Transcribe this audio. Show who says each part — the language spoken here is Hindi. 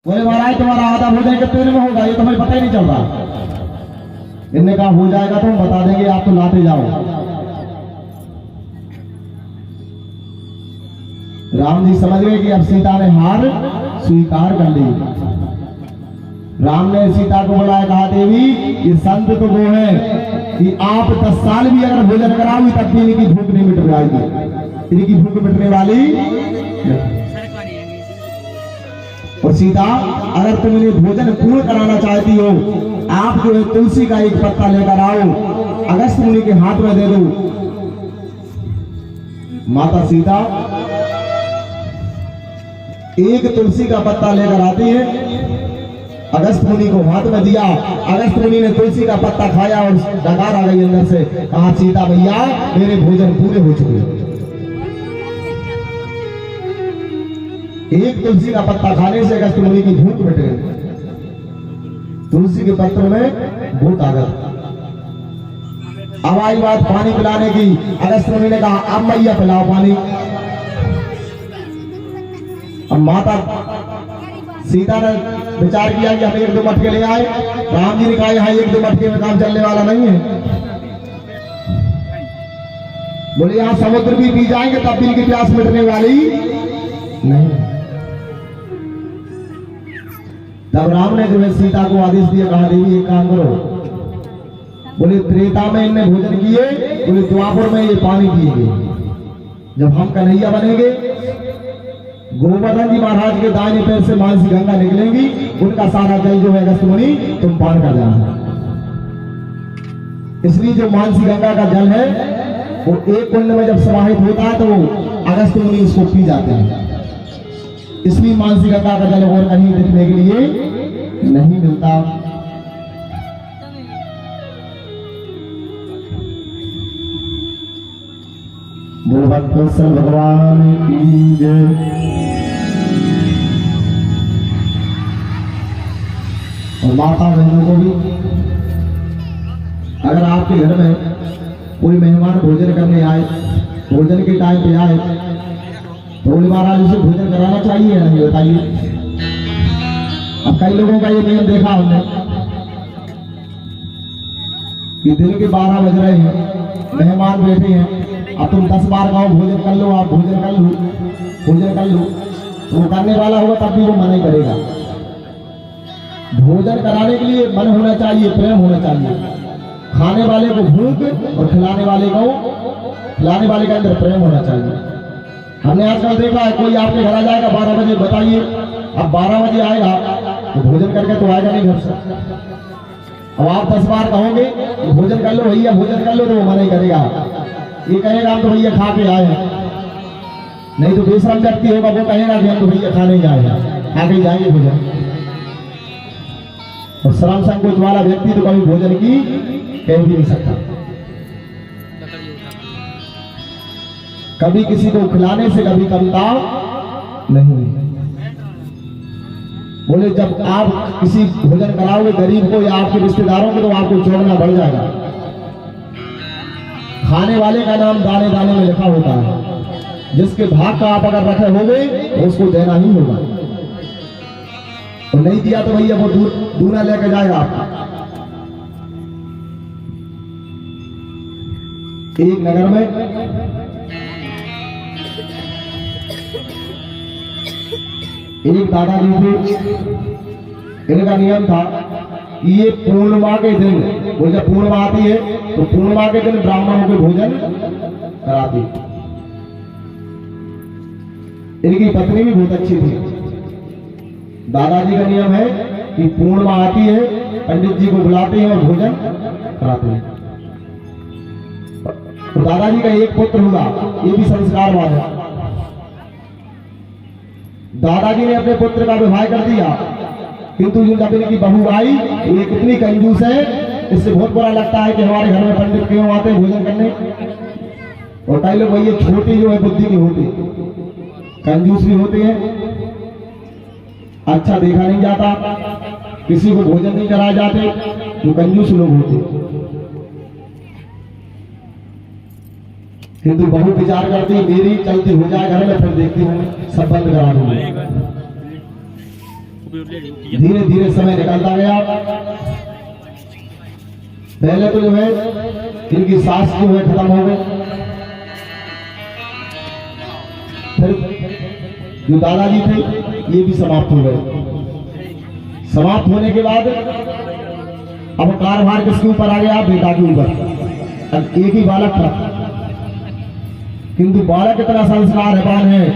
Speaker 1: बोले महाराज तुम्हारा आधा भोजन कितने में होगा, ये तो हमें पता ही नहीं चल रहा। इनने कहा हो जाएगा तो हम बता देंगे, आप तो लाते जाओ। राम जी समझ गए कि अब सीता ने हार स्वीकार कर ली। राम ने सीता को बुलाया, कहा देवी ये संत तो वो है कि आप 10 साल भी अगर भोजन कराओगी तब भी इनकी भूख नहीं मिट जाएगी, इनकी भूख मिटने वाली नहीं। और सीता अगर तुम इन्हें भोजन पूर्ण कराना चाहती हो, आप जो है तुलसी का एक पत्ता लेकर आओ, अगस्त मुनि के हाथ में दे दो। माता सीता एक तुलसी का पत्ता लेकर आती है, अगस्त मुनि को हाथ में दिया। अगस्त मुनि ने तुलसी का पत्ता खाया और डकार आ गई अंदर से। कहा सीता भैया मेरे भोजन पूरे हो चुके। एक तुलसी का पत्ता खाने से अगस्त मुनि की भूख मिट गई। तुलसी के पत्र में वो ताकत। अब आई बात पानी पिलाने की। अगस्त मुनि ने कहा अब मैया पिलाओ पानी। अब माता सीता ने विचार किया कि हम 1-2 मटके ले आए। राम जी ने कहा यहाँ 1-2 मटके में काम चलने वाला नहीं है। बोले यहाँ समुद्र भी पी जाएंगे तब भी इनकी प्यास मिटने वाली नहीं। तब राम ने जो है सीता को आदेश दिया, कहा देवी एक काम करो। बोले त्रेता में इनने भोजन किए, बोले द्वापर में ये पानी पिएंगे। जब हम कन्हैया बनेंगे, गोवर्धन जी महाराज के दाहिने पैर से मानसी गंगा निकलेंगी, उनका सारा जल जो है अगस्त मुनि तुम पान कर जाना। इसलिए जो मानसी गंगा का जल है वो एक कुंड में जब समाहित होता है तो वो अगस्त मुनि इसको पी जाते हैं। इसलिए मानसी गंगा का जल और कहीं देखने के लिए नहीं मिलता। बोल भक्तवत्सल भगवान की जय। और माता बहनों को भी, अगर आपके घर में कोई मेहमान भोजन करने आए, भोजन के टाइम पे आए, तो बोले महाराज उसे भोजन कराना चाहिए या नहीं, बताइए। अब कई लोगों का ये नियम देखा हमने कि दिन के 12 बज रहे हैं, मेहमान बैठे हैं, अब तुम 10 बार कहो भोजन कर लो, आप भोजन कर लो, भोजन कर लो, तो वो करने वाला होगा तब भी वो मना करेगा। भोजन कराने के लिए मन होना चाहिए, प्रेम होना चाहिए। खाने वाले को भूख और खिलाने वाले के अंदर प्रेम होना चाहिए। हमने आजकल देखा है कोई आपके घर आ जाएगा 12 बजे, बताइए अब 12 बजे आएगा तो भोजन करके तो आएगा नहीं घर से। अब आप 10 बार कहोगे तो भोजन कर लो भैया, भोजन कर लो, तो वो मना ही करेगा। ये कहेगा हम तो भैया खा के आए हैं। नहीं तो बेशरम व्यक्ति होगा, वो कहेगा कि हम तो भैया खाने ही आए हैं, खा के जाएंगे भोजन। और श्रम संकोच वाला व्यक्ति तो कभी भोजन की कह भी नहीं सकता। कभी किसी को खिलाने से कभी कमता नहीं। बोले जब आप किसी भोजन कराओगे गरीब को या आपके रिश्तेदारों को, तो आपको छोड़ना बढ़ जाएगा। खाने वाले का नाम दाने दाने में लिखा होता है। जिसके भाग का आप अगर रखे होंगे तो उसको देना ही होगा, और नहीं दिया तो भैया वो दूना लेकर जाएगा आपका। एक नगर में एक दादाजी थे। इनका नियम था कि ये पूर्णिमा के दिन, वो जब पूर्णिमा आती है तो पूर्णिमा के दिन ब्राह्मणों को भोजन कराती। इनकी पत्नी भी बहुत अच्छी थी। दादाजी का नियम है कि पूर्णिमा आती है, पंडित जी को बुलाते हैं और भोजन कराते हैं। तो दादाजी का एक पुत्र हुआ, ये भी संस्कारवान है। दादाजी ने अपने पुत्र का विवाह कर दिया, किंतु जब इनकी बहू आई ये कितनी कंजूस है, इससे बहुत बुरा लगता है कि हमारे घर में पंडित क्यों आते हैं भोजन करने। और कई लोग भैया छोटी जो है बुद्धि की होती, कंजूस भी होते हैं, अच्छा देखा नहीं जाता, किसी को भोजन नहीं कराए जाते, तो कंजूस लोग होते। किंतु बहू विचार करती मेरी चलती हो जाए घर में, फिर देखती हूँ सब बंद करा दूंगी। धीरे धीरे समय निकलता गया। पहले तो जो है इनकी सांस जो है खत्म हो गई। फिर जो दादाजी थे ये भी समाप्त हो गए। समाप्त होने के बाद अब कारभार किसके ऊपर आ गया? बेटा के ऊपर। अब एक ही बालक था, किंतु बालक इतना संस्कारवान है